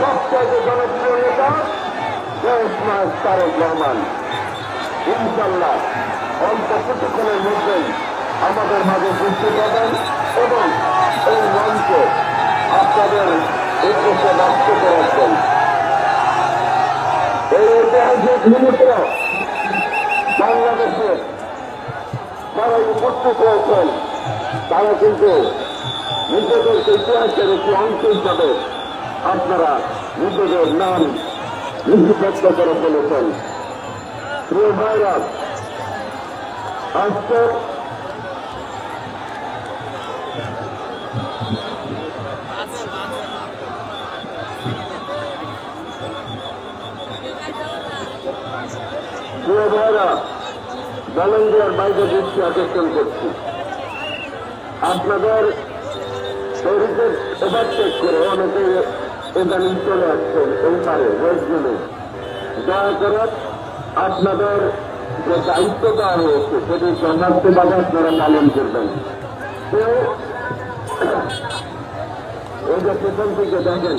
সবচেয়ে জনপ্রিয় নেতা তারেক রহমান। ইনশাল্লাহ অল্প কিছুক্ষণের মধ্যেই আমাদের মাঝে উপস্থিত হবেন এবং এই মঞ্চে আপনাদের উদ্দেশ্যে বক্তব্য রাখবেন। এই ঐতিহাসিক মুহূর্তে বাংলাদেশে যারা উপস্থিত হয়েছেন তারা কিন্তু নিজেদের ইতিহাসের একটি অংশ হিসাবে আপনারা নিজেদের নাম লিপিবদ্ধ করে ফেলেছেন। প্রিয় ভাইরা, আজকে প্রিয় ভাইরা, ভলেন্টিয়ার বাইরে দৃষ্টি আকর্ষণ করছি। আপনাদের শরীরের ওভারটেক করে অনেকে ইদানিং চলে আসছেন এই পারে ওয়েস্টজনে। দয়া করে আপনাদের যে দায়িত্ব দেওয়া হয়েছে সেটি যথার্থভাবে আপনারা পালন করবেন। তো এই যে পেছন থেকে দেখেন